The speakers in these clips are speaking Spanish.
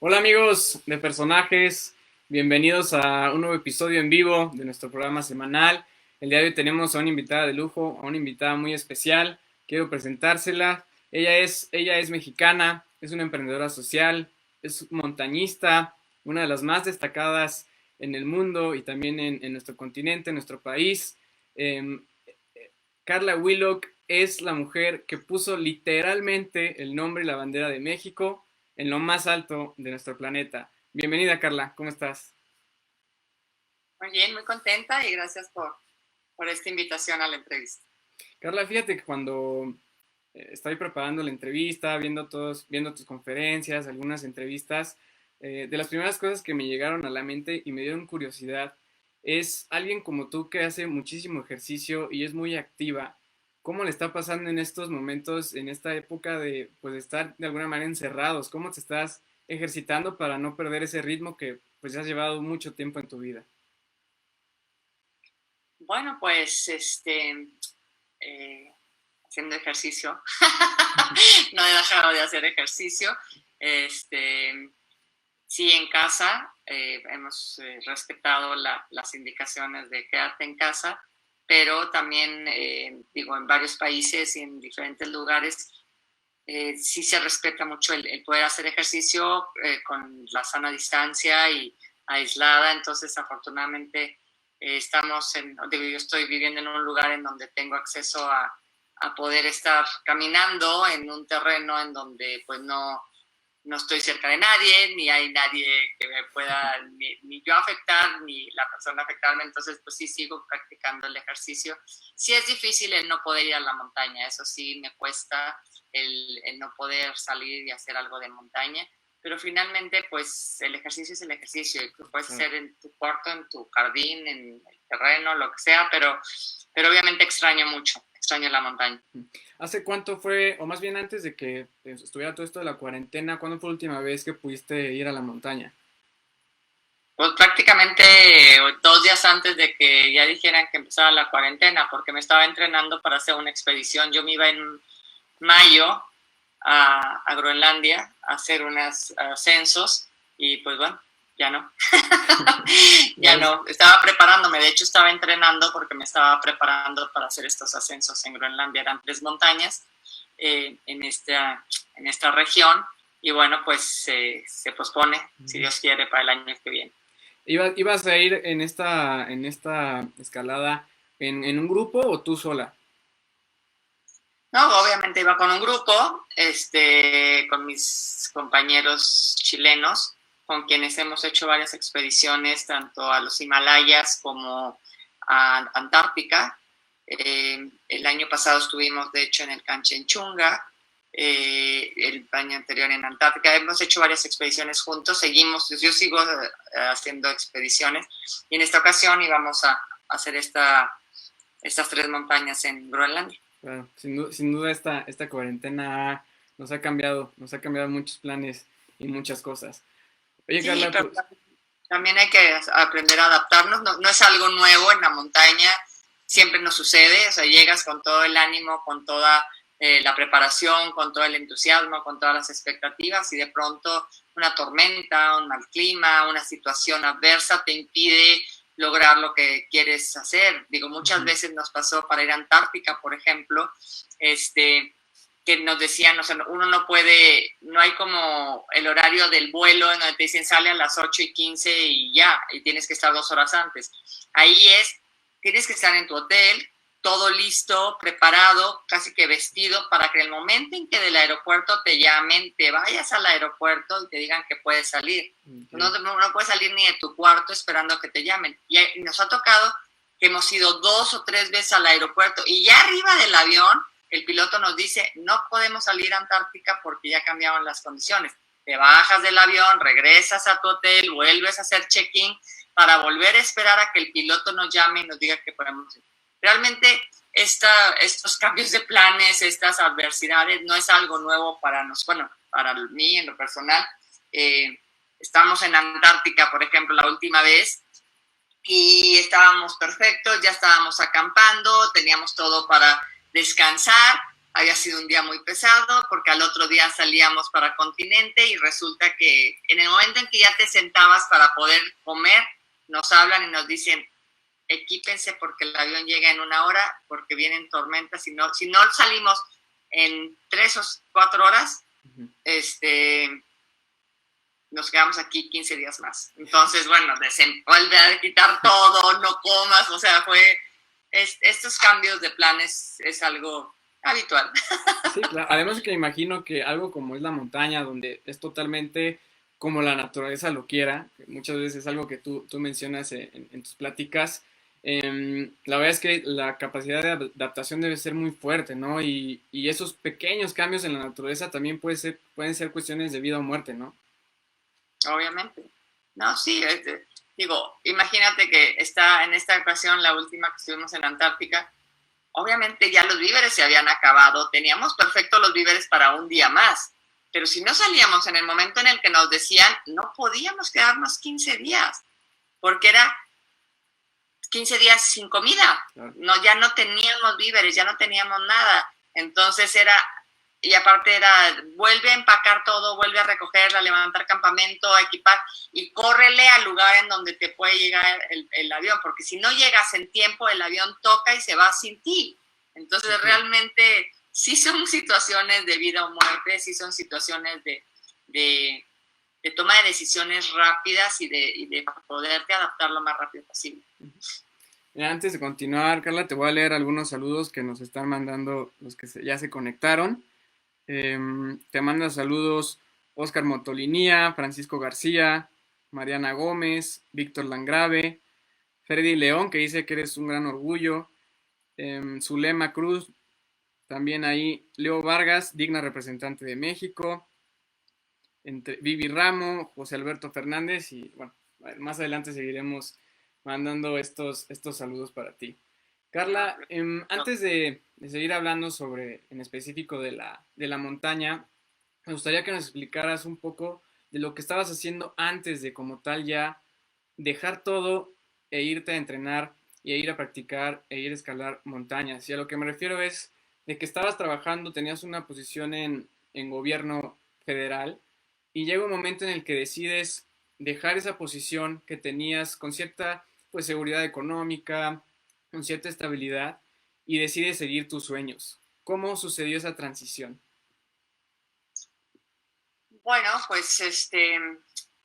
Hola amigos de Personajes, bienvenidos a un nuevo episodio en vivo de nuestro programa semanal. El día de hoy tenemos a una invitada de lujo, a una invitada muy especial. Quiero presentársela. Ella es mexicana, es una emprendedora social, es montañista, una de las más destacadas en el mundo y también en nuestro continente, en nuestro país. Eh, Carla Willock es la mujer que puso literalmente el nombre y la bandera de México en lo más alto de nuestro planeta. Bienvenida, Carla, ¿cómo estás? Muy bien, muy contenta y gracias por esta invitación a la entrevista. Carla, fíjate que cuando estoy preparando la entrevista, viendo tus conferencias, algunas entrevistas, de las primeras cosas que me llegaron a la mente y me dieron curiosidad es alguien como tú que hace muchísimo ejercicio y es muy activa. ¿Cómo le está pasando en estos momentos, en esta época de, pues, de estar de alguna manera encerrados? ¿Cómo te estás ejercitando para no perder ese ritmo que pues ya has llevado mucho tiempo en tu vida? Bueno, pues haciendo ejercicio, no he dejado de hacer ejercicio. Este, sí, en casa hemos respetado las indicaciones de quédate en casa, pero también, digo, en varios países y en diferentes lugares sí se respeta mucho el poder hacer ejercicio con la sana distancia y aislada. Entonces, afortunadamente, digo, yo estoy viviendo en un lugar en donde tengo acceso a poder estar caminando en un terreno en donde pues no estoy cerca de nadie, ni hay nadie que me pueda ni yo afectar, ni la persona afectarme. Entonces, pues sí, sigo practicando el ejercicio. Sí es difícil el no poder ir a la montaña, eso sí me cuesta el no poder salir y hacer algo de montaña, pero finalmente, pues el ejercicio es el ejercicio, y tú puedes Claro. hacer en tu cuarto, en tu jardín, en el terreno, lo que sea, pero obviamente extraño la montaña. ¿Hace cuánto fue, o más bien antes de que estuviera todo esto de la cuarentena, cuándo fue la última vez que pudiste ir a la montaña? Pues prácticamente 2 días antes de que ya dijeran que empezaba la cuarentena, porque me estaba entrenando para hacer una expedición. Yo me iba en mayo a Groenlandia a hacer unos ascensos y pues bueno, ya no. Ya Vale. no. Estaba preparándome, de hecho estaba entrenando porque me estaba preparando para hacer estos ascensos en Groenlandia. Eran 3 montañas en esta región y bueno, pues se pospone, si Dios quiere, para el año que viene. ¿Ibas a ir en esta escalada en un grupo o tú sola? No, obviamente iba con un grupo, con mis compañeros chilenos, con quienes hemos hecho varias expediciones, tanto a los Himalayas como a Antártica. El año pasado estuvimos, de hecho, en el Canchenjunga, el año anterior en Antártica. Hemos hecho varias expediciones juntos, yo sigo haciendo expediciones, y en esta ocasión íbamos a hacer estas 3 montañas en Groenlandia. Claro, sin duda esta cuarentena nos ha cambiado muchos planes y muchas cosas. Oye, Sí, Carla, pero pues, también hay que aprender a adaptarnos. No es algo nuevo en la montaña, siempre nos sucede. O sea, llegas con todo el ánimo, con toda la preparación, con todo el entusiasmo, con todas las expectativas, y de pronto una tormenta, un mal clima, una situación adversa te impide lograr lo que quieres hacer. Digo, muchas ujú, veces nos pasó para ir a Antártica, por ejemplo, que nos decían, o sea, uno no puede, no hay como el horario del vuelo en donde te dicen sale a las 8:15 y ya, y tienes que estar 2 horas antes. Ahí tienes que estar en tu hotel, todo listo, preparado, casi que vestido, para que el momento en que del aeropuerto te llamen, te vayas al aeropuerto y te digan que puedes salir. ok. No puedes salir ni de tu cuarto esperando a que te llamen. Y nos ha tocado que hemos ido 2 o 3 veces al aeropuerto y ya arriba del avión el piloto nos dice, no podemos salir a Antártica porque ya cambiaron las condiciones. Te bajas del avión, regresas a tu hotel, vuelves a hacer check-in para volver a esperar a que el piloto nos llame y nos diga que podemos ir. Realmente estos cambios de planes, estas adversidades, no es algo nuevo para nosotros, bueno, para mí en lo personal. Estamos en Antártica, por ejemplo, la última vez, y estábamos perfectos, ya estábamos acampando, teníamos todo para descansar, había sido un día muy pesado porque al otro día salíamos para continente y resulta que en el momento en que ya te sentabas para poder comer, nos hablan y nos dicen, equípense porque el avión llega en 1 hora, porque vienen tormentas, si no salimos en 3 o 4 horas, nos quedamos aquí 15 días más. Entonces, bueno, vuelve a quitar todo, no comas, o sea, estos cambios de planes es algo habitual. Sí, claro. Además que imagino que algo como es la montaña, donde es totalmente como la naturaleza lo quiera, que muchas veces es algo que tú mencionas en tus pláticas, la verdad es que la capacidad de adaptación debe ser muy fuerte, ¿no? Y esos pequeños cambios en la naturaleza también pueden ser cuestiones de vida o muerte, ¿no? Obviamente. No, sí, digo, imagínate que en esta ocasión, la última que estuvimos en la Antártica, obviamente ya los víveres se habían acabado, teníamos perfectos los víveres para un día más, pero si no salíamos en el momento en el que nos decían, no podíamos quedarnos 15 días, porque era 15 días sin comida, no, ya no teníamos víveres, ya no teníamos nada, entonces y aparte vuelve a empacar todo, vuelve a recoger, a levantar campamento, a equipar y córrele al lugar en donde te puede llegar el avión, porque si no llegas en tiempo, el avión toca y se va sin ti. Entonces realmente sí son situaciones de vida o muerte, sí son situaciones de toma de decisiones rápidas y de poderte adaptar lo más rápido posible. Antes de continuar, Carla, te voy a leer algunos saludos que nos están mandando los que ya se conectaron. Te manda saludos Oscar Motolinía, Francisco García, Mariana Gómez, Víctor Langrave, Freddy León, que dice que eres un gran orgullo, Zulema Cruz, también ahí Leo Vargas, digna representante de México, Vivi Ramo, José Alberto Fernández y bueno, más adelante seguiremos mandando estos saludos para ti. Carla, antes de seguir hablando en específico de la montaña, me gustaría que nos explicaras un poco de lo que estabas haciendo antes de como tal ya dejar todo e irte a entrenar y a ir a practicar e ir a escalar montañas. Y a lo que me refiero es de que estabas trabajando, tenías una posición en gobierno federal y llega un momento en el que decides dejar esa posición que tenías con cierta pues seguridad económica, con cierta estabilidad y decides seguir tus sueños. ¿Cómo sucedió esa transición? Bueno, pues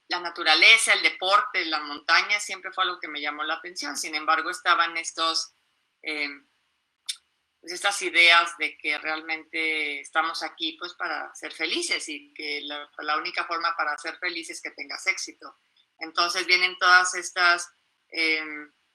la naturaleza, el deporte, la montaña siempre fue algo que me llamó la atención. Sin embargo, estaban pues estas ideas de que realmente estamos aquí pues para ser felices y que la única forma para ser feliz es que tengas éxito. Entonces vienen todas estas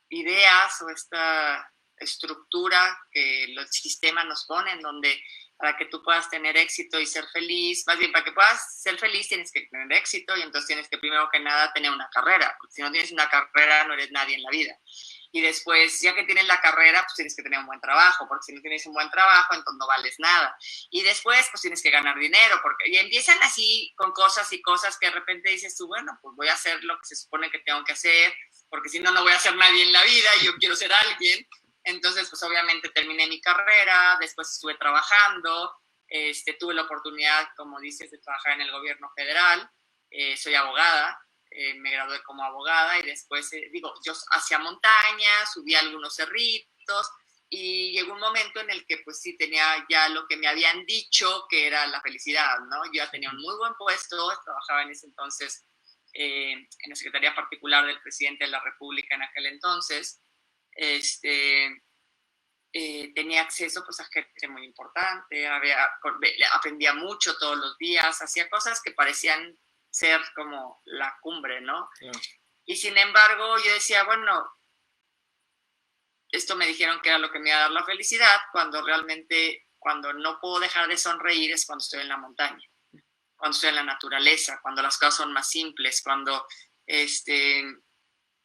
ideas o esta estructura que el sistema nos pone en donde para que tú puedas tener éxito y ser feliz, más bien para que puedas ser feliz tienes que tener éxito y entonces tienes que primero que nada tener una carrera, porque si no tienes una carrera no eres nadie en la vida. Y después, ya que tienes la carrera, pues tienes que tener un buen trabajo, porque si no tienes un buen trabajo, entonces no vales nada. Y después, pues tienes que ganar dinero, y empiezan así con cosas y cosas que de repente dices tú, bueno, pues voy a hacer lo que se supone que tengo que hacer, porque si no, no voy a ser nadie en la vida y yo quiero ser alguien. Entonces, pues obviamente terminé mi carrera, después estuve trabajando, tuve la oportunidad, como dices, de trabajar en el gobierno federal, soy abogada, me gradué como abogada y después, yo hacía montaña, subí algunos cerritos y llegó un momento en el que pues sí tenía ya lo que me habían dicho que era la felicidad, ¿no? Yo ya tenía un muy buen puesto, trabajaba en ese entonces en la Secretaría Particular del Presidente de la República en aquel entonces, tenía acceso pues a gente muy importante, aprendía mucho todos los días, hacía cosas que parecían ser como la cumbre, ¿no? Yeah. Y sin embargo yo decía, bueno, esto me dijeron que era lo que me iba a dar la felicidad, cuando realmente, cuando no puedo dejar de sonreír es cuando estoy en la montaña, cuando estoy en la naturaleza, cuando las cosas son más simples, cuando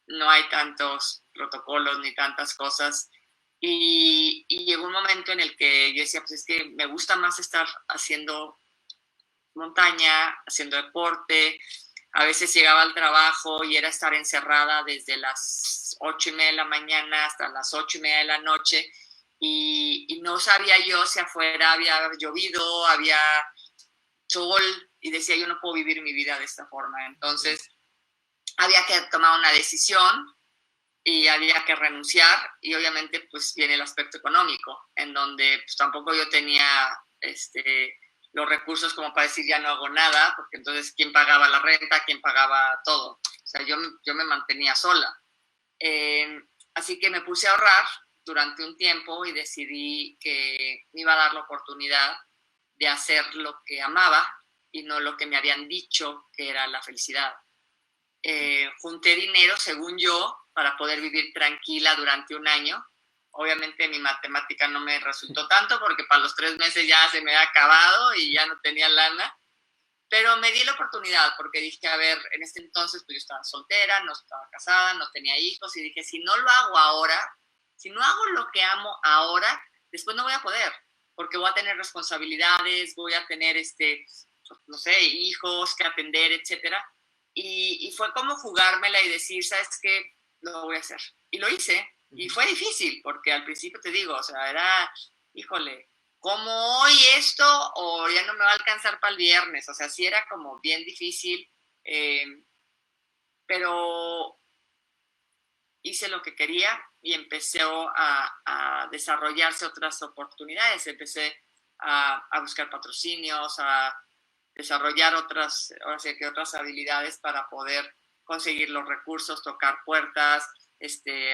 no hay tantos protocolos ni tantas cosas. Y llegó un momento en el que yo decía, pues es que me gusta más estar haciendo montaña, haciendo deporte. A veces llegaba al trabajo y era estar encerrada desde las 8:30 de la mañana hasta las 8:30 de la noche y no sabía yo si afuera había llovido, había sol, y decía, yo no puedo vivir mi vida de esta forma. Entonces, había que tomar una decisión y había que renunciar, y obviamente pues viene el aspecto económico, en donde pues tampoco yo tenía los recursos como para decir ya no hago nada, porque entonces quién pagaba la renta, quién pagaba todo. O sea, yo me mantenía sola. Así que me puse a ahorrar durante un tiempo y decidí que me iba a dar la oportunidad de hacer lo que amaba y no lo que me habían dicho que era la felicidad. Junté dinero, según yo, para poder vivir tranquila durante un año. Obviamente mi matemática no me resultó tanto porque para los 3 meses ya se me había acabado y ya no tenía lana, pero me di la oportunidad porque dije, a ver, en este entonces pues yo estaba soltera, no estaba casada, no tenía hijos, y dije, si no lo hago ahora, si no hago lo que amo ahora, después no voy a poder, porque voy a tener responsabilidades, voy a tener, no sé, hijos que atender, etcétera. Y fue como jugármela y decir, ¿sabes qué? Lo voy a hacer. Y lo hice. Y fue difícil, porque al principio te digo, o sea, era, híjole, ¿cómo hoy esto o ya no me va a alcanzar para el viernes? O sea, sí era como bien difícil, pero hice lo que quería y empecé a desarrollarse otras oportunidades. Empecé a buscar patrocinios, a desarrollar otras habilidades para poder conseguir los recursos, tocar puertas,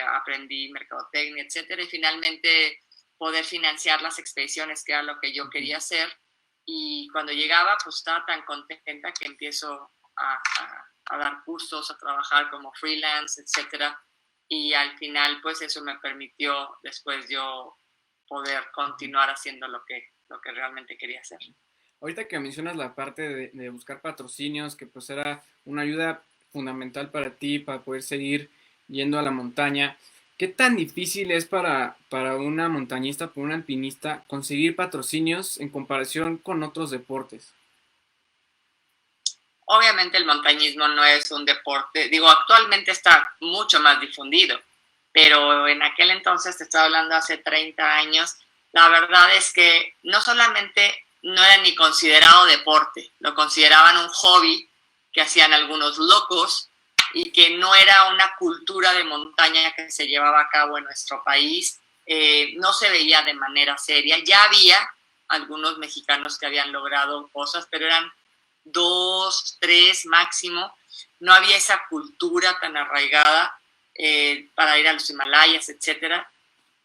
aprendí mercadotecnia, etcétera, y finalmente poder financiar las expediciones, que era lo que yo quería hacer. Y cuando llegaba, pues estaba tan contenta que empiezo a dar cursos, a trabajar como freelance, etcétera. Y al final, pues eso me permitió después yo poder continuar haciendo lo que realmente quería hacer. Ahorita que mencionas la parte de buscar patrocinios, que pues era una ayuda fundamental para ti, para poder seguir yendo a la montaña, ¿qué tan difícil es para una montañista, para un alpinista, conseguir patrocinios en comparación con otros deportes? Obviamente el montañismo no es un deporte, digo, actualmente está mucho más difundido, pero en aquel entonces, te estoy hablando hace 30 años, la verdad es que no solamente no era ni considerado deporte, lo consideraban un hobby que hacían algunos locos y que no era una cultura de montaña que se llevaba a cabo en nuestro país, no se veía de manera seria. Ya había algunos mexicanos que habían logrado cosas, pero eran 2, 3 máximo. No había esa cultura tan arraigada para ir a los Himalayas, etcétera.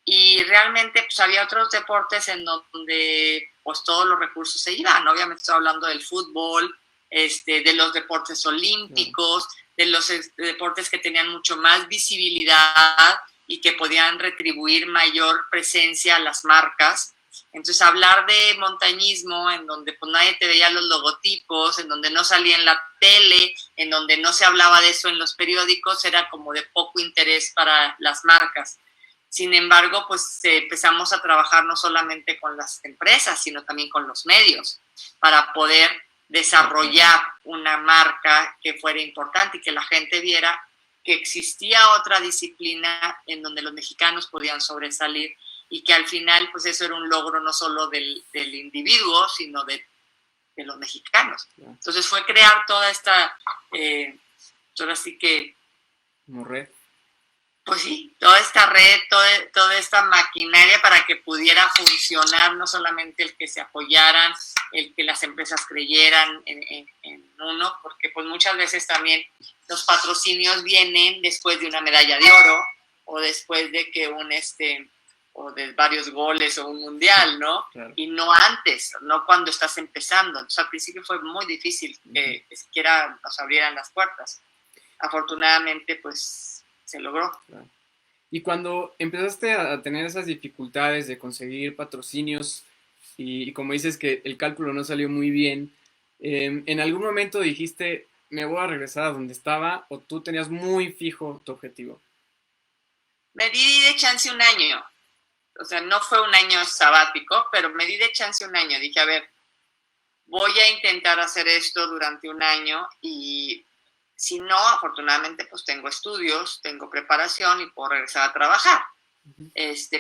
Y realmente pues había otros deportes en donde pues todos los recursos se iban. Obviamente estoy hablando del fútbol, de los deportes olímpicos, de los deportes que tenían mucho más visibilidad y que podían retribuir mayor presencia a las marcas. Entonces, hablar de montañismo en donde pues nadie te veía los logotipos, en donde no salía en la tele, en donde no se hablaba de eso en los periódicos, era como de poco interés para las marcas. Sin embargo, pues empezamos a trabajar no solamente con las empresas, sino también con los medios, para poder desarrollar una marca que fuera importante y que la gente viera que existía otra disciplina en donde los mexicanos podían sobresalir, y que al final pues eso era un logro no solo del individuo, sino de los mexicanos. Entonces fue crear toda esta, ahora sí que... Como red. Pues sí, toda esta red, toda esta maquinaria para que pudiera funcionar, no solamente el que se apoyaran, el que las empresas creyeran en uno, porque pues muchas veces también los patrocinios vienen después de una medalla de oro o después de que o de varios goles o un mundial, ¿no? Claro. Y no antes, no cuando estás empezando. Entonces al principio fue muy difícil que siquiera nos abrieran las puertas. Afortunadamente, pues se logró. Claro. Y cuando empezaste a tener esas dificultades de conseguir patrocinios y como dices que el cálculo no salió muy bien, ¿en algún momento dijiste, me voy a regresar a donde estaba, o tú tenías muy fijo tu objetivo? Me di de chance un año. O sea, no fue un año sabático, pero me di de chance un año. Dije, a ver, voy a intentar hacer esto durante un año, y si no, afortunadamente, pues tengo estudios, tengo preparación y puedo regresar a trabajar.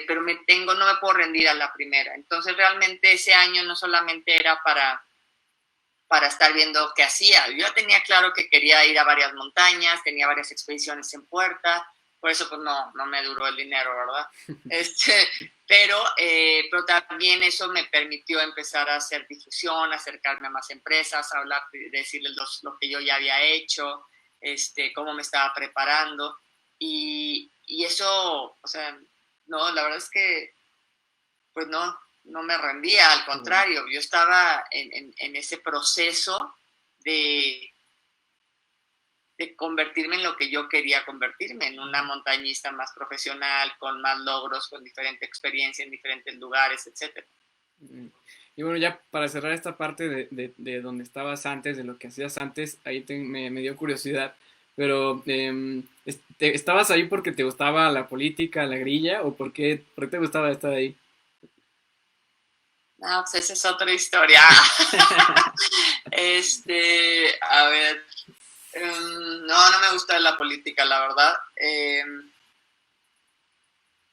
pero no me puedo rendir a la primera. Entonces realmente ese año no solamente era para estar viendo qué hacía. Yo ya tenía claro que quería ir a varias montañas, tenía varias expediciones en puerta, por eso pues no me duró el dinero, ¿verdad? Pero también eso me permitió empezar a hacer difusión, acercarme a más empresas, hablar, decirles lo que yo ya había hecho, cómo me estaba preparando, y eso, o sea, no, la verdad es que pues no me rendía, al contrario, yo estaba en ese proceso de convertirme en lo que yo quería convertirme, en una montañista más profesional, con más logros, con diferente experiencia en diferentes lugares, etc. Y bueno, ya para cerrar esta parte de donde estabas antes, de lo que hacías antes, ahí me dio curiosidad, pero ¿estabas ahí porque te gustaba la política, la grilla, o por qué te gustaba estar ahí? No, pues esa es otra historia. A ver, no me gusta la política, la verdad.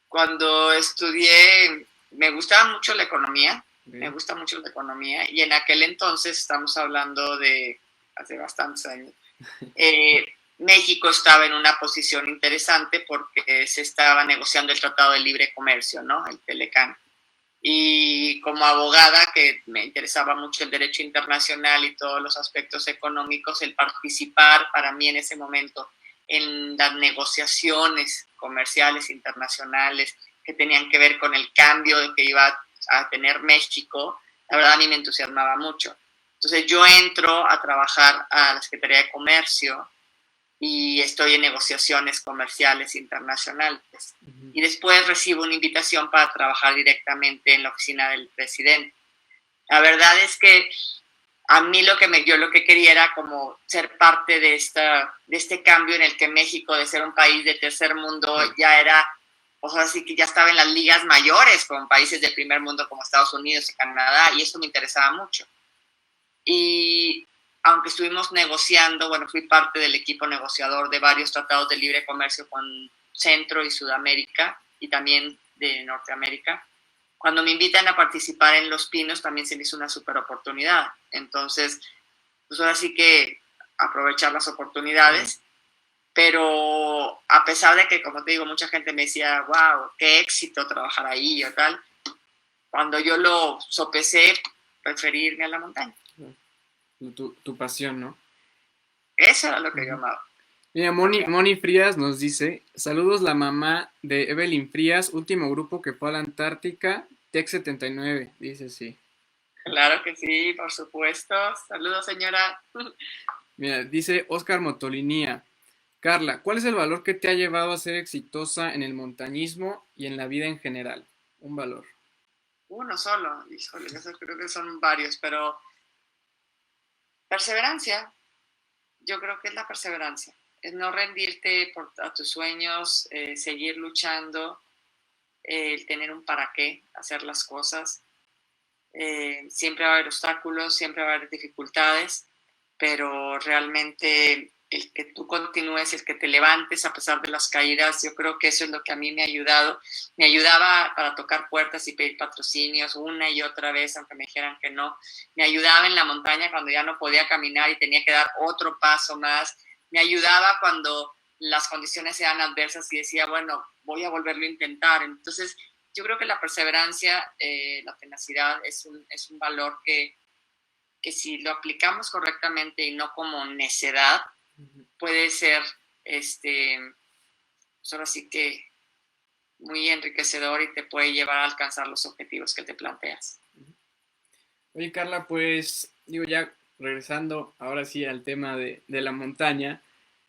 Cuando estudié, me gustaba mucho la economía, me gusta mucho la economía, y en aquel entonces, estamos hablando de hace bastantes años, México estaba en una posición interesante porque se estaba negociando el Tratado de Libre Comercio, ¿no? El Telecán. Y como abogada, que me interesaba mucho el derecho internacional y todos los aspectos económicos, el participar para mí en ese momento en las negociaciones comerciales internacionales que tenían que ver con el cambio que iba a tener México, la verdad a mí me entusiasmaba mucho. Entonces yo entro a trabajar a la Secretaría de Comercio y estoy en negociaciones comerciales internacionales. Y después recibo una invitación para trabajar directamente en la oficina del presidente. La verdad es que a mí yo lo que quería era como ser parte de este cambio en el que México, de ser un país de tercer mundo, ya era, o sea, sí que ya estaba en las ligas mayores con países del primer mundo como Estados Unidos y Canadá, y eso me interesaba mucho. Y aunque estuvimos negociando, bueno, fui parte del equipo negociador de varios tratados de libre comercio con Centro y Sudamérica y también de Norteamérica. Cuando me invitan a participar en Los Pinos también se me hizo una super oportunidad. Entonces, pues ahora sí que aprovechar las oportunidades, pero a pesar de que, como te digo, mucha gente me decía, wow, qué éxito trabajar ahí o tal, cuando yo lo sopesé, preferí irme a la montaña. Tu pasión, ¿no? Eso era lo que yo amaba. Mira, Moni Frías nos dice, saludos la mamá de Evelyn Frías, último grupo que fue a la Antártica, Tech 79, dice sí. Claro que sí, por supuesto. Saludos, señora. Mira, dice Oscar Motolinía, Carla, ¿cuál es el valor que te ha llevado a ser exitosa en el montañismo y en la vida en general? Un valor. Uno solo, híjole, eso creo que son varios, pero perseverancia, yo creo que es la perseverancia, es no rendirte a tus sueños, seguir luchando, tener un para qué, hacer las cosas. Siempre va a haber obstáculos, siempre va a haber dificultades, pero realmente el que tú continúes, el que te levantes a pesar de las caídas, yo creo que eso es lo que a mí me ha ayudado. Me ayudaba para tocar puertas y pedir patrocinios una y otra vez, aunque me dijeran que no. Me ayudaba en la montaña cuando ya no podía caminar y tenía que dar otro paso más. Me ayudaba cuando las condiciones eran adversas y decía, bueno, voy a volverlo a intentar. Entonces, yo creo que la perseverancia, la tenacidad es un valor que si lo aplicamos correctamente y no como necedad, puede ser, pues ahora sí que muy enriquecedor y te puede llevar a alcanzar los objetivos que te planteas. Oye, Carla, pues, digo, ya regresando ahora sí al tema de la montaña,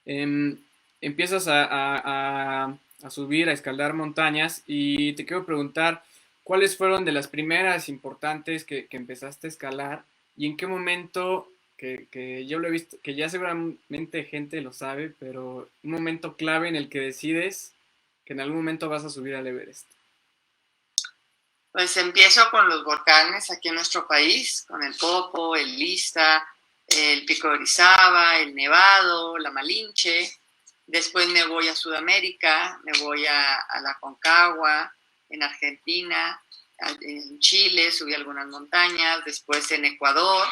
empiezas a subir, a escalar montañas y te quiero preguntar, ¿cuáles fueron de las primeras importantes que empezaste a escalar y en qué momento, que yo lo he visto, que ya seguramente gente lo sabe, pero un momento clave en el que decides que en algún momento vas a subir al Everest? Pues empiezo con los volcanes aquí en nuestro país, con el Popo, el Lista, el Pico de Orizaba, el Nevado, la Malinche, Después me voy a Sudamérica, me voy a la Concagua, en Argentina, en Chile, subí algunas montañas, después en Ecuador,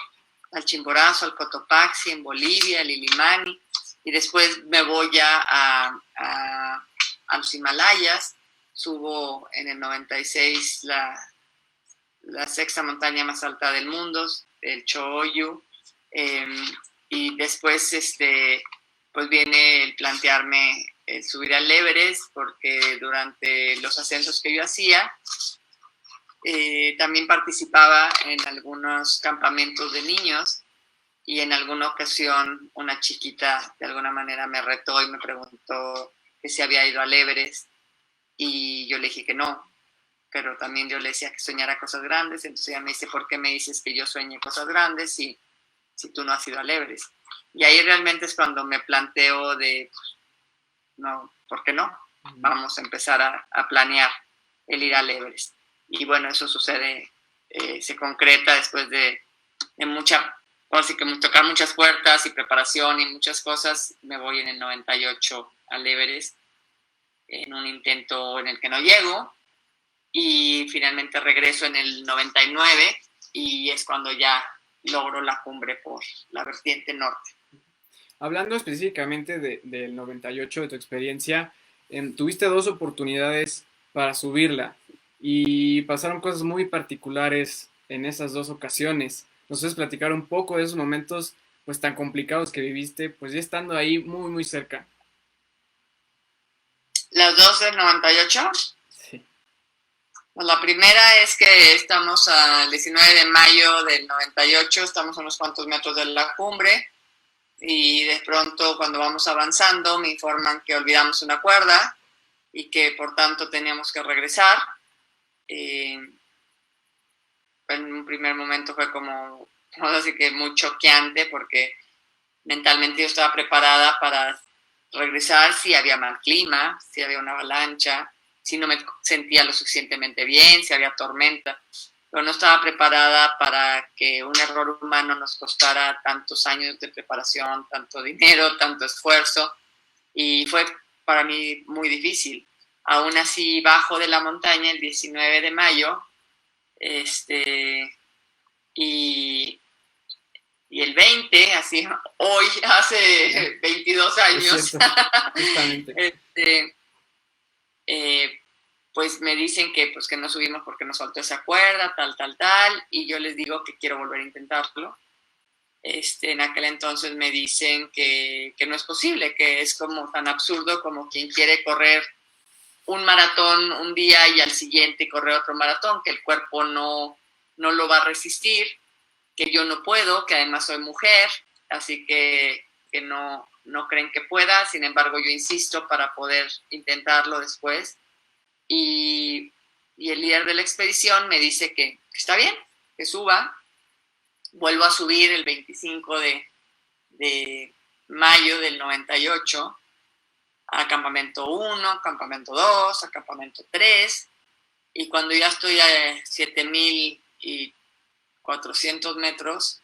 al Chimborazo, al Cotopaxi, en Bolivia, al Illimani, y después me voy ya a los Himalayas, subo en el 96 la sexta montaña más alta del mundo, el Cho-Oyu, y después pues viene el plantearme subir al Everest, porque durante los ascensos que yo hacía, también participaba en algunos campamentos de niños, y en alguna ocasión una chiquita de alguna manera me retó y me preguntó que si había ido al Everest, y yo le dije que no, pero también yo le decía que soñara cosas grandes. Entonces ella me dice, ¿por qué me dices que yo sueñe cosas grandes si tú no has ido al Everest? Y ahí realmente es cuando me planteo de, pues, no, ¿por qué no? Vamos a empezar a planear el ir al Everest. Y bueno, eso sucede, se concreta después de mucha, así que tocar muchas puertas y preparación y muchas cosas. Me voy en el 98 al Everest, en un intento en el que no llego, y finalmente regreso en el 99, y es cuando ya logro la cumbre por la vertiente norte. Hablando específicamente del 98, de tu experiencia, tuviste 2 oportunidades para subirla y pasaron cosas muy particulares en esas 2 ocasiones. ¿Nos puedes platicar un poco de esos momentos pues tan complicados que viviste, pues ya estando ahí muy, muy cerca? ¿Las 2 del 98? Sí. Pues la primera es que estamos al 19 de mayo del 98, estamos a unos cuantos metros de la cumbre, y de pronto cuando vamos avanzando me informan que olvidamos una cuerda y que por tanto teníamos que regresar. En un primer momento fue como, así que muy choqueante, porque mentalmente yo estaba preparada para regresar si había mal clima, si había una avalancha, si no me sentía lo suficientemente bien, si había tormenta, pero no estaba preparada para que un error humano nos costara tantos años de preparación, tanto dinero, tanto esfuerzo, y fue para mí muy difícil. Aún así, bajo de la montaña el 19 de mayo, y el 20, así, hoy, hace 22 años, pues me dicen que, pues, que no subimos porque nos faltó esa cuerda, tal, y yo les digo que quiero volver a intentarlo. En aquel entonces me dicen que no es posible, que es como tan absurdo como quien quiere correr un maratón un día y al siguiente correr otro maratón, que el cuerpo no lo va a resistir, que yo no puedo, que además soy mujer, así que no creen que pueda. Sin embargo, yo insisto para poder intentarlo después. Y el líder de la expedición me dice que está bien, que suba. Vuelvo a subir el 25 de mayo del 98 a campamento 1, campamento 2, a campamento 3, y cuando ya estoy a 7,400 metros,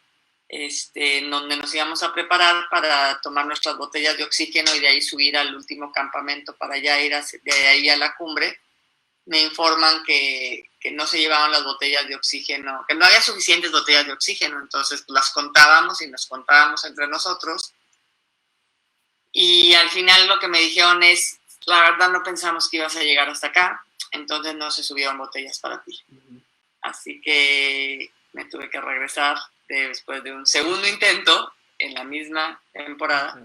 donde nos íbamos a preparar para tomar nuestras botellas de oxígeno y de ahí subir al último campamento para ya ir de ahí a la cumbre, me informan que no se llevaban las botellas de oxígeno, que no había suficientes botellas de oxígeno. Entonces las contábamos y nos contábamos entre nosotros, y al final lo que me dijeron es, la verdad no pensamos que ibas a llegar hasta acá, entonces no se subieron botellas para ti. Así que me tuve que regresar después de un segundo intento en la misma temporada,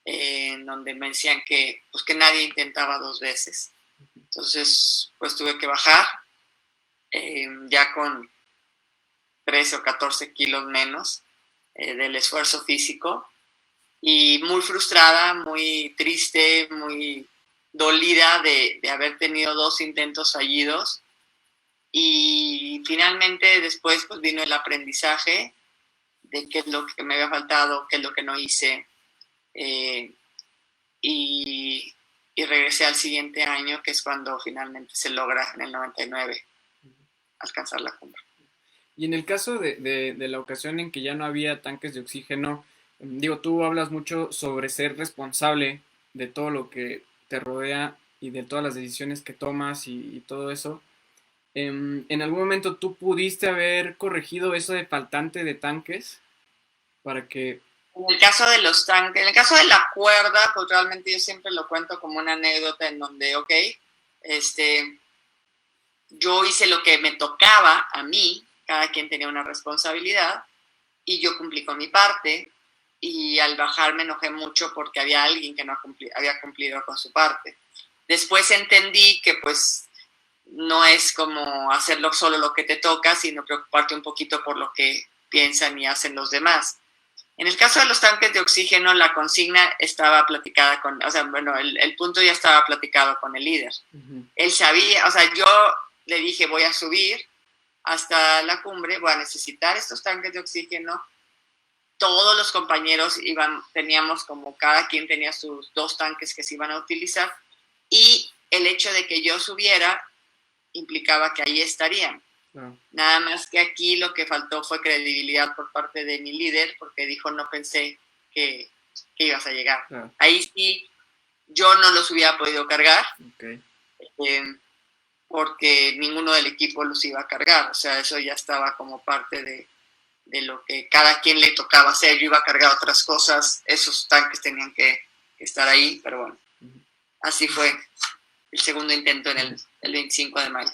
en donde me decían que, pues, que nadie intentaba 2 veces. Entonces, pues tuve que bajar, ya con 13 o 14 kilos menos del esfuerzo físico, y muy frustrada, muy triste, muy dolida de haber tenido 2 intentos fallidos. Y finalmente después pues vino el aprendizaje de qué es lo que me había faltado, qué es lo que no hice, y regresé al siguiente año, que es cuando finalmente se logra en el 99 alcanzar la cumbre. Y en el caso de la ocasión en que ya no había tanques de oxígeno, digo, tú hablas mucho sobre ser responsable de todo lo que te rodea y de todas las decisiones que tomas y todo eso. ¿En algún momento tú pudiste haber corregido eso de faltante de tanques para que... En el caso de los tanques, en el caso de la cuerda, pues realmente yo siempre lo cuento como una anécdota en donde, ok, yo hice lo que me tocaba a mí, cada quien tenía una responsabilidad, y yo cumplí con mi parte, y al bajar me enojé mucho porque había alguien que no había cumplido con su parte. Después entendí que pues no es como hacerlo solo lo que te toca, sino preocuparte un poquito por lo que piensan y hacen los demás. En el caso de los tanques de oxígeno, la consigna estaba platicada con, o sea, bueno, el punto ya estaba platicado con el líder. Él sabía, o sea, yo le dije, voy a subir hasta la cumbre, voy a necesitar estos tanques de oxígeno. Todos los compañeros teníamos como cada quien tenía sus 2 tanques que se iban a utilizar, y el hecho de que yo subiera implicaba que ahí estarían. Nada más que aquí lo que faltó fue credibilidad por parte de mi líder, porque dijo, no pensé que ibas a llegar. Ahí sí, yo no los hubiera podido cargar, porque ninguno del equipo los iba a cargar. O sea, eso ya estaba como parte de lo que cada quien le tocaba hacer. Yo iba a cargar otras cosas, esos tanques tenían que estar ahí, pero bueno, así fue el segundo intento en el 25 de mayo.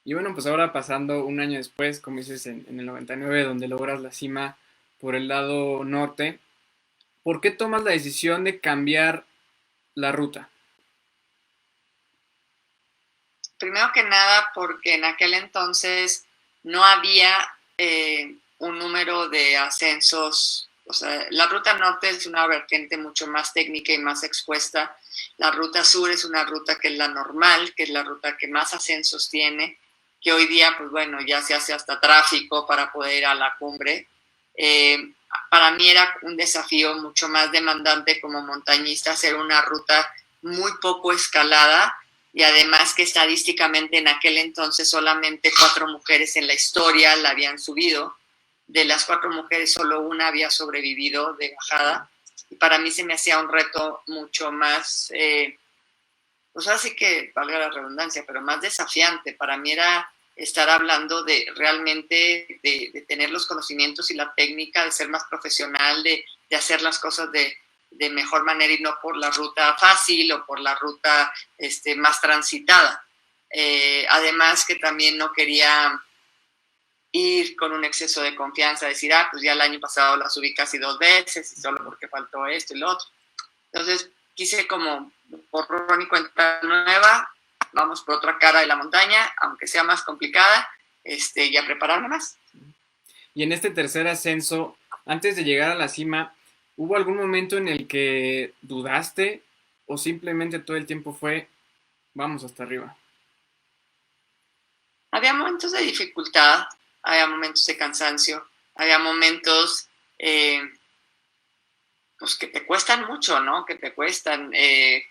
Y bueno, pues ahora pasando un año después, como dices, en el 99, donde logras la cima por el lado norte, ¿por qué tomas la decisión de cambiar la ruta? Primero que nada, porque en aquel entonces no había un número de ascensos. O sea, la ruta norte es una vertiente mucho más técnica y más expuesta. La ruta sur es una ruta que es la normal, que es la ruta que más ascensos tiene, que hoy día, pues bueno, ya se hace hasta tráfico para poder ir a la cumbre. Para mí era un desafío mucho más demandante como montañista hacer una ruta muy poco escalada, y además que estadísticamente en aquel entonces solamente 4 mujeres en la historia la habían subido. De las 4 mujeres solo una había sobrevivido de bajada, y para mí se me hacía un reto mucho más, pues así que valga la redundancia, pero más desafiante. Para mí era estar hablando de realmente de tener los conocimientos y la técnica, de ser más profesional, de hacer las cosas de mejor manera y no por la ruta fácil o por la ruta más transitada. Además que también no quería ir con un exceso de confianza, decir, pues ya el año pasado la subí casi 2 veces y solo porque faltó esto y lo otro. Entonces quise como borrón y cuenta nueva, vamos por otra cara de la montaña, aunque sea más complicada, y a prepararme más. Y en este tercer ascenso, antes de llegar a la cima, ¿hubo algún momento en el que dudaste o simplemente todo el tiempo fue, vamos hasta arriba? Había momentos de dificultad, había momentos de cansancio, había momentos pues que te cuestan mucho, ¿no? Que te cuestan de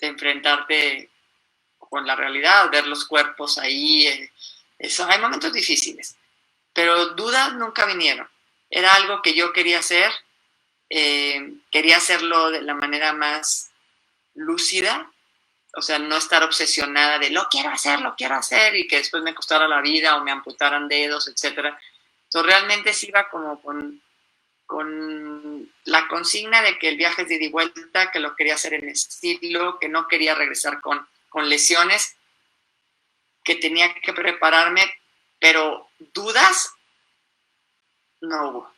enfrentarte con la realidad, ver los cuerpos ahí, eso, hay momentos difíciles, pero dudas nunca vinieron. Era algo que yo quería hacer, quería hacerlo de la manera más lúcida, o sea, no estar obsesionada de lo quiero hacer, y que después me costara la vida o me amputaran dedos, etc. Entonces realmente sí iba como con la consigna de que el viaje es de ida y vuelta, que lo quería hacer en estilo, que no quería regresar con lesiones, que tenía que prepararme, pero dudas no hubo.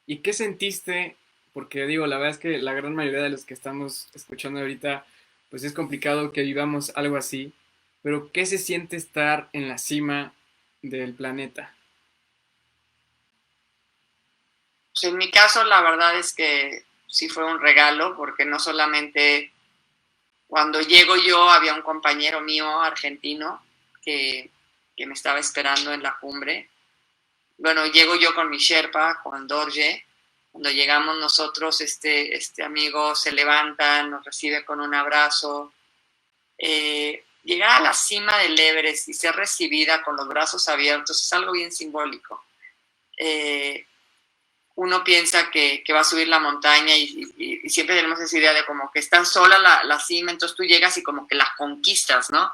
¿Y qué sentiste? Porque digo, la verdad es que la gran mayoría de los que estamos escuchando ahorita, pues es complicado que vivamos algo así, pero ¿qué se siente estar en la cima del planeta? Pues en mi caso, la verdad es que sí fue un regalo, porque no solamente cuando llego yo, había un compañero mío argentino que me estaba esperando en la cumbre. Bueno, llego yo con mi Sherpa, con Dorje. Cuando llegamos nosotros, este amigo se levanta, nos recibe con un abrazo. Llegar a la cima del Everest y ser recibida con los brazos abiertos es algo bien simbólico. uno piensa que va a subir la montaña y siempre tenemos esa idea de como que está sola la cima, entonces tú llegas y como que la conquistas, ¿no?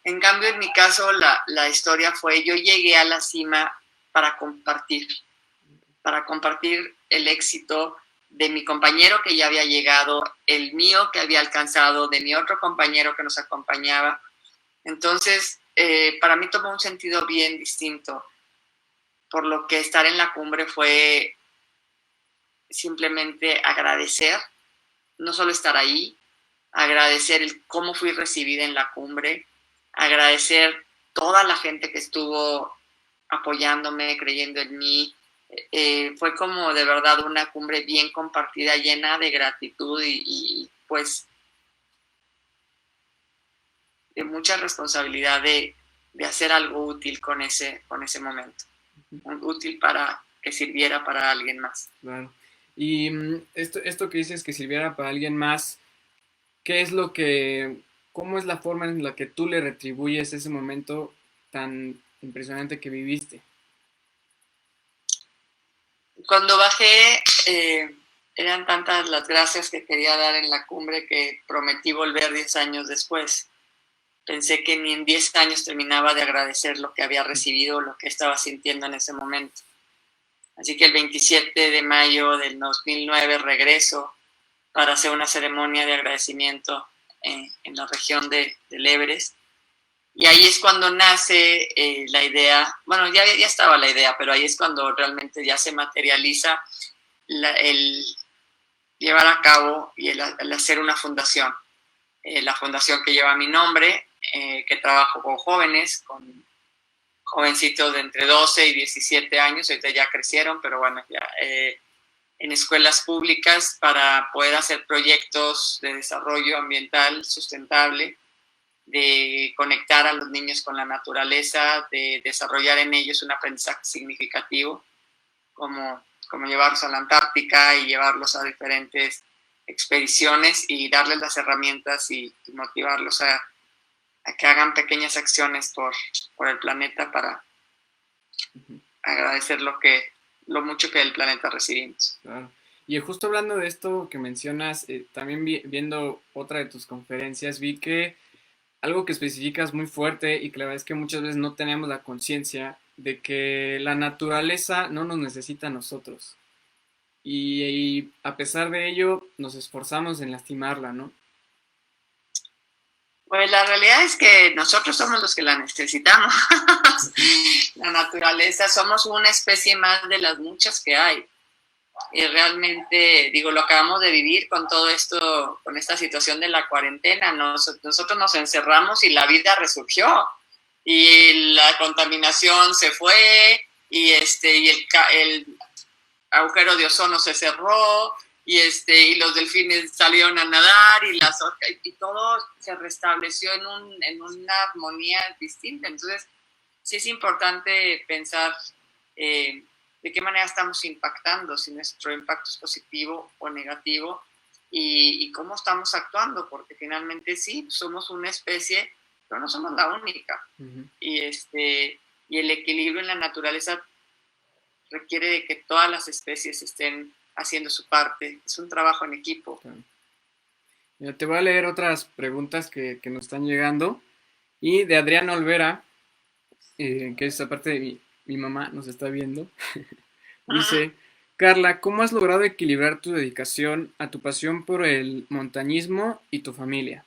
En cambio, en mi caso, la historia fue, yo llegué a la cima para compartir el éxito de mi compañero que ya había llegado, el mío que había alcanzado, de mi otro compañero que nos acompañaba. Entonces, para mí tomó un sentido bien distinto, por lo que estar en la cumbre fue simplemente agradecer, no solo estar ahí, agradecer el cómo fui recibida en la cumbre, agradecer toda la gente que estuvo apoyándome, creyendo en mí. Fue como de verdad una cumbre bien compartida, llena de gratitud y pues de mucha responsabilidad de hacer algo útil con ese momento, útil para que sirviera para alguien más. Claro. Y esto que dices que sirviera para alguien más, ¿qué es lo que, cómo es la forma en la que tú le retribuyes ese momento tan impresionante que viviste? Cuando bajé, eran tantas las gracias que quería dar en la cumbre que prometí volver 10 años después. Pensé que ni en 10 años terminaba de agradecer lo que había recibido, lo que estaba sintiendo en ese momento. Así que el 27 de mayo del 2009 regreso para hacer una ceremonia de agradecimiento en la región del Everest. Y ahí es cuando nace la idea, bueno, ya estaba la idea, pero ahí es cuando realmente ya se materializa el llevar a cabo y el hacer una fundación. La fundación que lleva mi nombre, que trabajo con jóvenes, con jovencitos de entre 12 y 17 años, ahorita ya crecieron, pero bueno, ya en escuelas públicas para poder hacer proyectos de desarrollo ambiental sustentable, de conectar a los niños con la naturaleza, de desarrollar en ellos un aprendizaje significativo, como llevarlos a la Antártica y llevarlos a diferentes expediciones y darles las herramientas y motivarlos a que hagan pequeñas acciones por el planeta para agradecer lo mucho que del planeta recibimos. Claro. Y justo hablando de esto que mencionas, también viendo otra de tus conferencias, vi que algo que especificas muy fuerte y que la verdad es que muchas veces no tenemos la conciencia de que la naturaleza no nos necesita a nosotros. Y a pesar de ello, nos esforzamos en lastimarla, ¿no? Pues la realidad es que nosotros somos los que la necesitamos. La naturaleza, somos una especie más de las muchas que hay. Y realmente, digo, lo acabamos de vivir con todo esto, con esta situación de la cuarentena. Nosotros nos encerramos y la vida resurgió. Y la contaminación se fue y el agujero de ozono se cerró y los delfines salieron a nadar y todo se restableció en una armonía distinta. Entonces, sí es importante pensar de qué manera estamos impactando, si nuestro impacto es positivo o negativo y cómo estamos actuando, porque finalmente sí, somos una especie, pero no somos la única. Uh-huh. Y el equilibrio en la naturaleza requiere de que todas las especies estén haciendo su parte. Es un trabajo en equipo. Claro. Mira, te voy a leer otras preguntas que nos están llegando. Y de Adriana Olvera, que es aparte de mi mamá, nos está viendo. Dice, Carla, ¿cómo has logrado equilibrar tu dedicación a tu pasión por el montañismo y tu familia?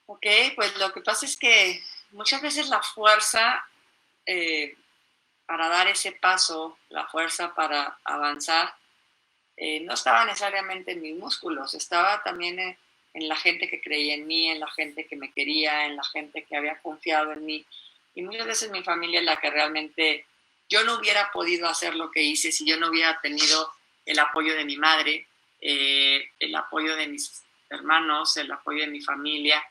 Ok, pues lo que pasa es que muchas veces la fuerza para dar ese paso, la fuerza para avanzar, no estaba necesariamente en mis músculos, estaba también en la gente que creía en mí, en la gente que me quería, en la gente que había confiado en mí. Y muchas veces mi familia es la que realmente yo no hubiera podido hacer lo que hice si yo no hubiera tenido el apoyo de mi madre, el apoyo de mis hermanos, el apoyo de mi familia.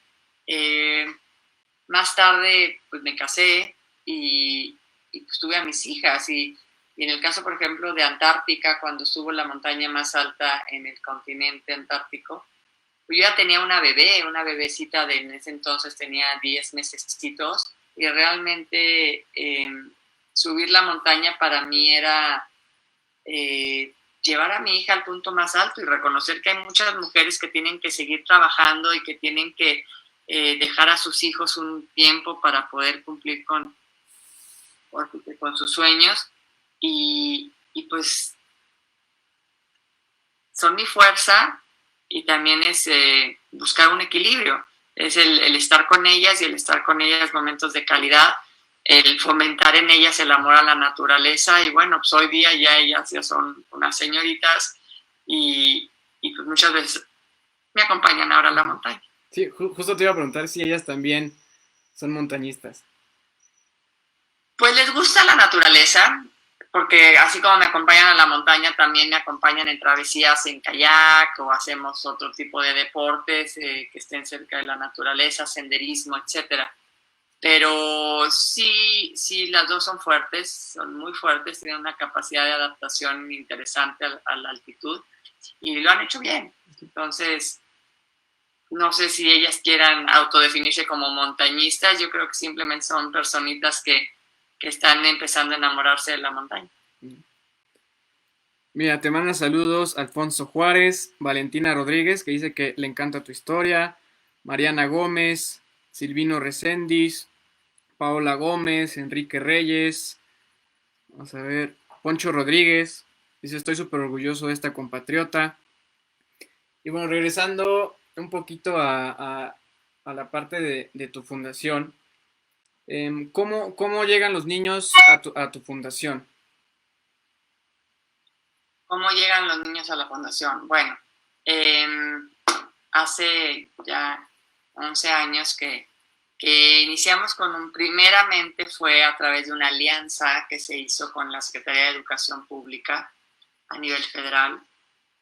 Más tarde pues me casé y pues tuve a mis hijas y en el caso, por ejemplo, de Antártica, cuando subo la montaña más alta en el continente antártico, pues yo ya tenía una bebecita en ese entonces tenía 10 mesecitos y realmente subir la montaña para mí era llevar a mi hija al punto más alto y reconocer que hay muchas mujeres que tienen que seguir trabajando y que tienen que dejar a sus hijos un tiempo para poder cumplir con sus sueños y pues son mi fuerza y también es buscar un equilibrio, es el estar con ellas y el estar con ellas momentos de calidad, el fomentar en ellas el amor a la naturaleza y bueno, pues hoy día ya ellas ya son unas señoritas y pues muchas veces me acompañan ahora a la montaña. Sí, justo te iba a preguntar si ellas también son montañistas. Pues les gusta la naturaleza, porque así como me acompañan a la montaña, también me acompañan en travesías en kayak o hacemos otro tipo de deportes que estén cerca de la naturaleza, senderismo, etcétera. Pero sí, las dos son fuertes, son muy fuertes, tienen una capacidad de adaptación interesante a la altitud y lo han hecho bien. Entonces, no sé si ellas quieran autodefinirse como montañistas, yo creo que simplemente son personitas que están empezando a enamorarse de la montaña. Mira, te manda saludos Alfonso Juárez, Valentina Rodríguez, que dice que le encanta tu historia, Mariana Gómez, Silvino Recendis, Paola Gómez, Enrique Reyes, vamos a ver, Poncho Rodríguez, dice estoy súper orgulloso de esta compatriota. Y bueno, regresando un poquito a la parte de tu fundación, ¿cómo llegan los niños a tu fundación? ¿Cómo llegan los niños a la fundación? Bueno, hace ya 11 años que iniciamos primeramente fue a través de una alianza que se hizo con la Secretaría de Educación Pública a nivel federal,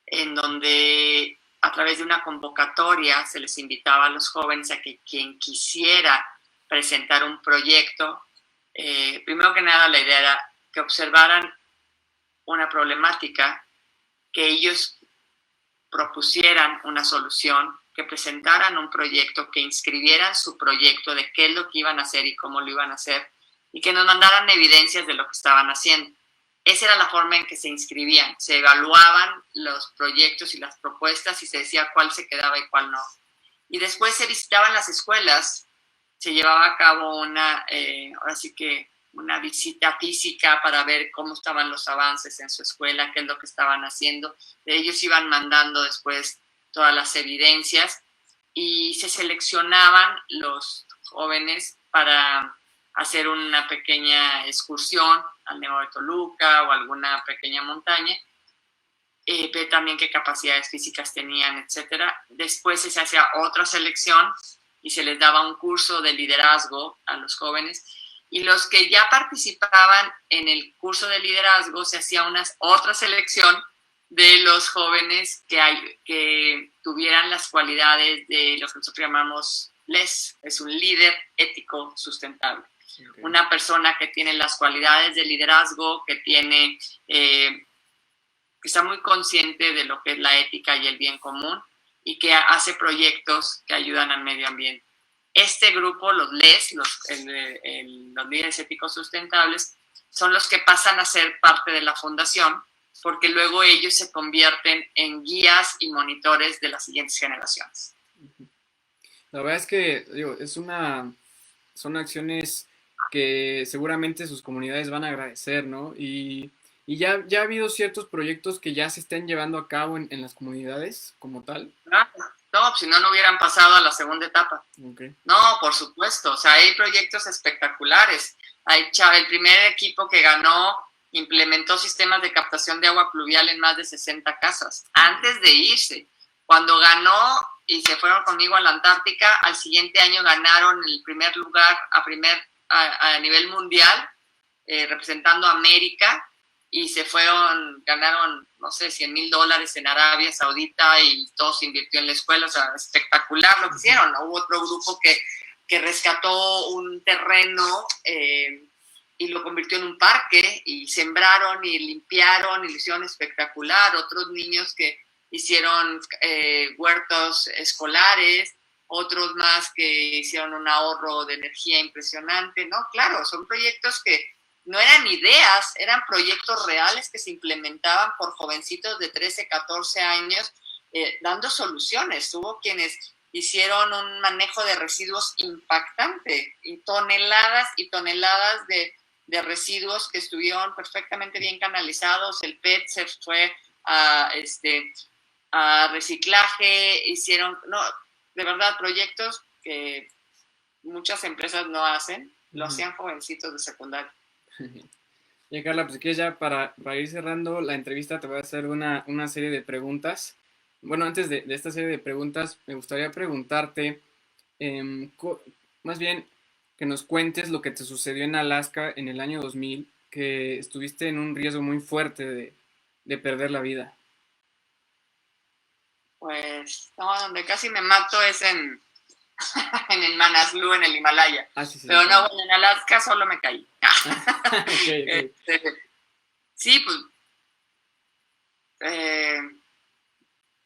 en donde a través de una convocatoria se les invitaba a los jóvenes a que quien quisiera presentar un proyecto, primero que nada la idea era que observaran una problemática, que ellos propusieran una solución, que presentaran un proyecto, que inscribieran su proyecto de qué es lo que iban a hacer y cómo lo iban a hacer, y que nos mandaran evidencias de lo que estaban haciendo. Esa era la forma en que se inscribían. Se evaluaban los proyectos y las propuestas y se decía cuál se quedaba y cuál no. Y después se visitaban las escuelas, se llevaba a cabo ahora sí que una visita física para ver cómo estaban los avances en su escuela, qué es lo que estaban haciendo. Ellos iban mandando después todas las evidencias y se seleccionaban los jóvenes para hacer una pequeña excursión al Nevado de Toluca o alguna pequeña montaña, ver también qué capacidades físicas tenían, etcétera. Después se hacía otra selección y se les daba un curso de liderazgo a los jóvenes. Y los que ya participaban en el curso de liderazgo se hacía otra selección de los jóvenes que tuvieran las cualidades de lo que nosotros llamamos LES, es un líder ético sustentable. Okay. Una persona que tiene las cualidades de liderazgo, que está muy consciente de lo que es la ética y el bien común y que hace proyectos que ayudan al medio ambiente. Este grupo, los LES, los líderes éticos sustentables, son los que pasan a ser parte de la fundación, porque luego ellos se convierten en guías y monitores de las siguientes generaciones. La verdad es que son acciones que seguramente sus comunidades van a agradecer, ¿no? Y ya ha habido ciertos proyectos que ya se están llevando a cabo en las comunidades como tal. No, si no hubieran pasado a la segunda etapa. Okay. No, por supuesto. O sea, hay proyectos espectaculares. El primer equipo que ganó implementó sistemas de captación de agua pluvial en más de 60 casas. Antes de irse, cuando ganó y se fueron conmigo a la Antártica, al siguiente año ganaron el primer lugar a nivel mundial, representando a América, y ganaron, no sé, $100,000 en Arabia Saudita y todo se invirtió en la escuela. O sea, espectacular lo que hicieron. Hubo otro grupo que rescató un terreno y lo convirtió en un parque y sembraron y limpiaron y lo hicieron espectacular. Otros niños que hicieron huertos escolares, otros más que hicieron un ahorro de energía impresionante, ¿no? Claro, son proyectos que no eran ideas, eran proyectos reales que se implementaban por jovencitos de 13, 14 años, dando soluciones. Hubo quienes hicieron un manejo de residuos impactante y toneladas de residuos que estuvieron perfectamente bien canalizados. El PET se fue a reciclaje, hicieron, no, de verdad, proyectos que muchas empresas no hacen, lo hacían jovencitos de secundaria. Ya, Carla, pues aquí ya para ir cerrando la entrevista te voy a hacer una serie de preguntas. Bueno, antes de esta serie de preguntas, me gustaría preguntarte, más bien, que nos cuentes lo que te sucedió en Alaska en el año 2000, que estuviste en un riesgo muy fuerte de perder la vida. Pues, no, donde casi me mato es en el Manaslu, en el Himalaya. Sí, pero sí. No, bueno, en Alaska solo me caí. Okay. Sí, pues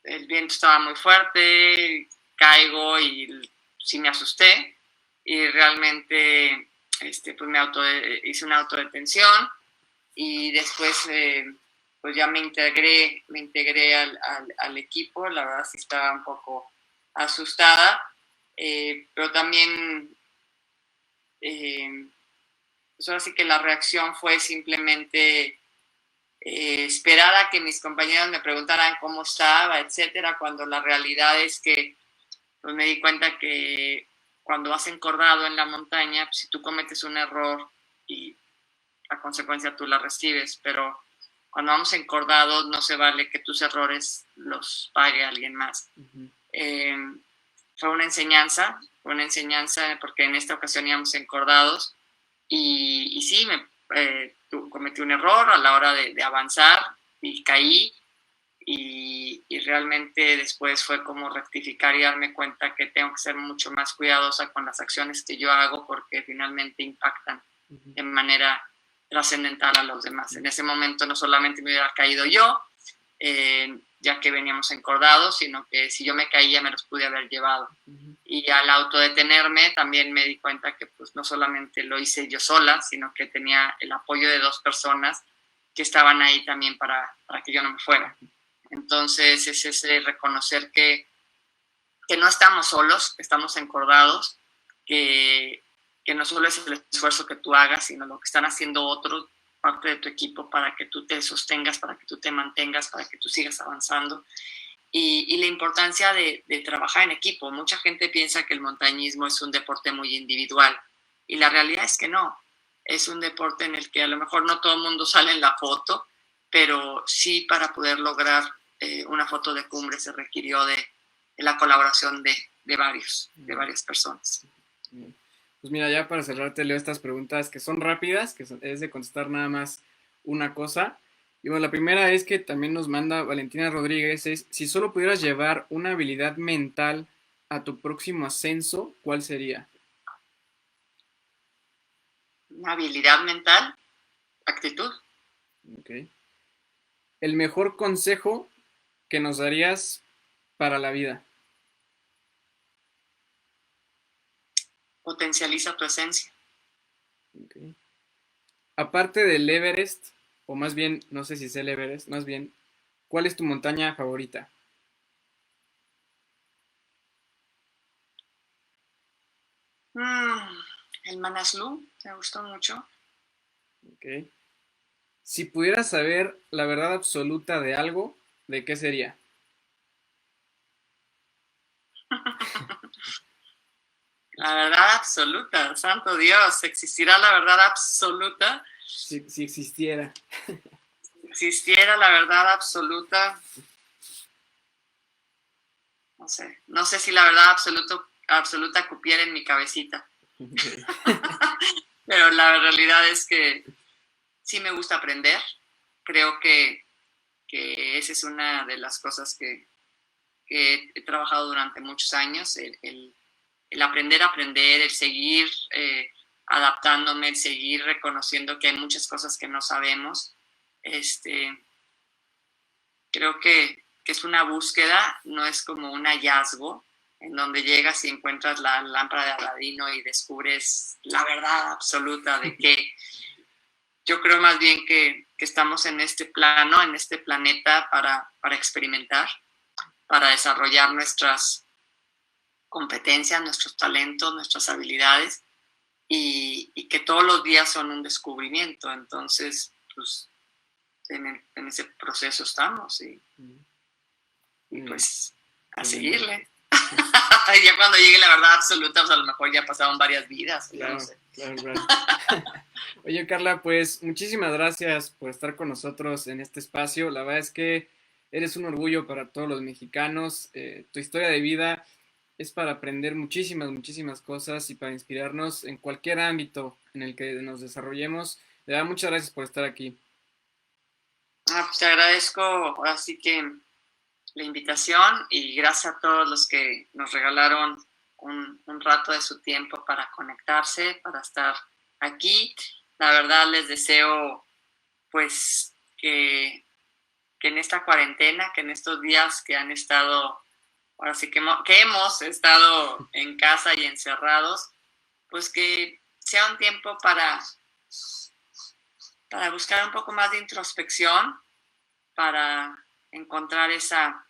el viento estaba muy fuerte, caigo y sí me asusté y realmente pues hice una autodetención y después pues ya me integré al equipo. La verdad sí estaba un poco asustada, pero también pues ahora sí que la reacción fue simplemente esperar a que mis compañeros me preguntaran cómo estaba, etcétera, cuando la realidad es que pues me di cuenta que cuando vas encordado en la montaña, pues, si tú cometes un error y la consecuencia tú la recibes, pero cuando vamos encordados no se vale que tus errores los pague alguien más. Fue una enseñanza porque en esta ocasión íbamos encordados y sí, cometí un error a la hora de avanzar y caí y realmente después fue como rectificar y darme cuenta que tengo que ser mucho más cuidadosa con las acciones que yo hago porque finalmente impactan de manera trascendental a los demás. En ese momento no solamente me hubiera caído yo, ya que veníamos encordados, sino que si yo me caía me los pude haber llevado. Y al autodetenerme también me di cuenta que pues no solamente lo hice yo sola, sino que tenía el apoyo de 2 personas que estaban ahí también para que yo no me fuera. Entonces es ese reconocer que no estamos solos, que estamos encordados, que no solo es el esfuerzo que tú hagas, sino lo que están haciendo otros, parte de tu equipo, para que tú te sostengas, para que tú te mantengas, para que tú sigas avanzando. Y la importancia de trabajar en equipo. Mucha gente piensa que el montañismo es un deporte muy individual y la realidad es que no. Es un deporte en el que a lo mejor no todo el mundo sale en la foto, pero sí para poder lograr una foto de cumbre se requirió de la colaboración de varias personas. Pues mira, ya para cerrar te leo estas preguntas que son rápidas, es de contestar nada más una cosa. Y bueno, la primera es que también nos manda Valentina Rodríguez, es si solo pudieras llevar una habilidad mental a tu próximo ascenso, ¿cuál sería? Una habilidad mental, actitud. Okay. El mejor consejo que nos darías para la vida. Potencializa tu esencia. Okay. Aparte del Everest, o más bien, no sé si es el Everest, más bien, ¿cuál es tu montaña favorita? El Manaslu, me gustó mucho. Okay. Si pudieras saber la verdad absoluta de algo, ¿de qué sería? La verdad absoluta, santo Dios, ¿existirá la verdad absoluta? Si existiera. Si existiera la verdad absoluta, no sé si la verdad absoluta cupiera en mi cabecita. Okay. Pero la realidad es que sí me gusta aprender. Creo que esa es una de las cosas que he trabajado durante muchos años, el aprender a aprender, el seguir adaptándome, el seguir reconociendo que hay muchas cosas que no sabemos. Creo que es una búsqueda, no es como un hallazgo en donde llegas y encuentras la lámpara de Aladino y descubres la verdad absoluta de que yo creo más bien que estamos en este plano, en este planeta para experimentar, para desarrollar nuestras competencias, nuestros talentos, nuestras habilidades y que todos los días son un descubrimiento. Entonces, pues en ese proceso estamos y pues a seguirle. Ya cuando llegue la verdad absoluta, pues a lo mejor ya pasaron varias vidas. Claro, no sé. claro. Oye, Carla, pues muchísimas gracias por estar con nosotros en este espacio. La verdad es que eres un orgullo para todos los mexicanos. Tu historia de vida es para aprender muchísimas cosas y para inspirarnos en cualquier ámbito en el que nos desarrollemos. De verdad, muchas gracias por estar aquí. Pues te agradezco así que la invitación y gracias a todos los que nos regalaron un rato de su tiempo para conectarse, para estar aquí. La verdad les deseo pues que en esta cuarentena, que en estos días que han estado, ahora sí que hemos estado en casa y encerrados, pues que sea un tiempo para buscar un poco más de introspección, para encontrar esa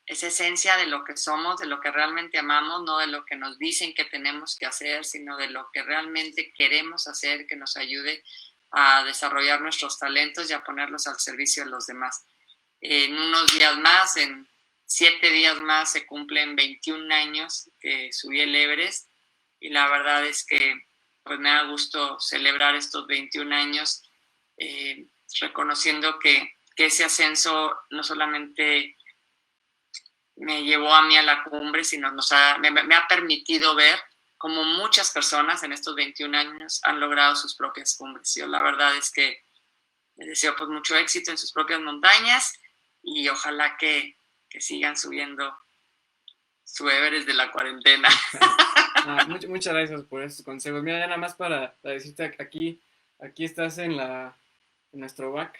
esencia de lo que somos, de lo que realmente amamos, no de lo que nos dicen que tenemos que hacer, sino de lo que realmente queremos hacer, que nos ayude a desarrollar nuestros talentos y a ponerlos al servicio de los demás. En unos días más, en 7 días más, se cumplen 21 años que subí el Everest y la verdad es que pues me da gusto celebrar estos 21 años reconociendo que ese ascenso no solamente me llevó a mí a la cumbre, sino me ha permitido ver cómo muchas personas en estos 21 años han logrado sus propias cumbres. Yo la verdad es que les deseo pues mucho éxito en sus propias montañas y ojalá que sigan subiendo su Everest de la cuarentena. Muchas gracias por esos consejos. Mira, ya nada más para decirte aquí estás en nuestro back.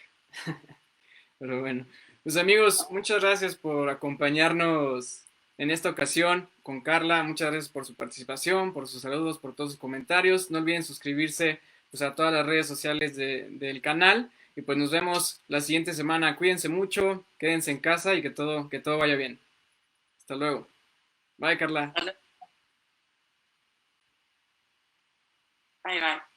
Pero bueno, pues amigos, muchas gracias por acompañarnos en esta ocasión con Carla. Muchas gracias por su participación, por sus saludos, por todos sus comentarios. No olviden suscribirse pues, a todas las redes sociales del canal. Y pues nos vemos la siguiente semana. Cuídense mucho, quédense en casa y que todo vaya bien. Hasta luego. Bye, Carla. Bye, bye.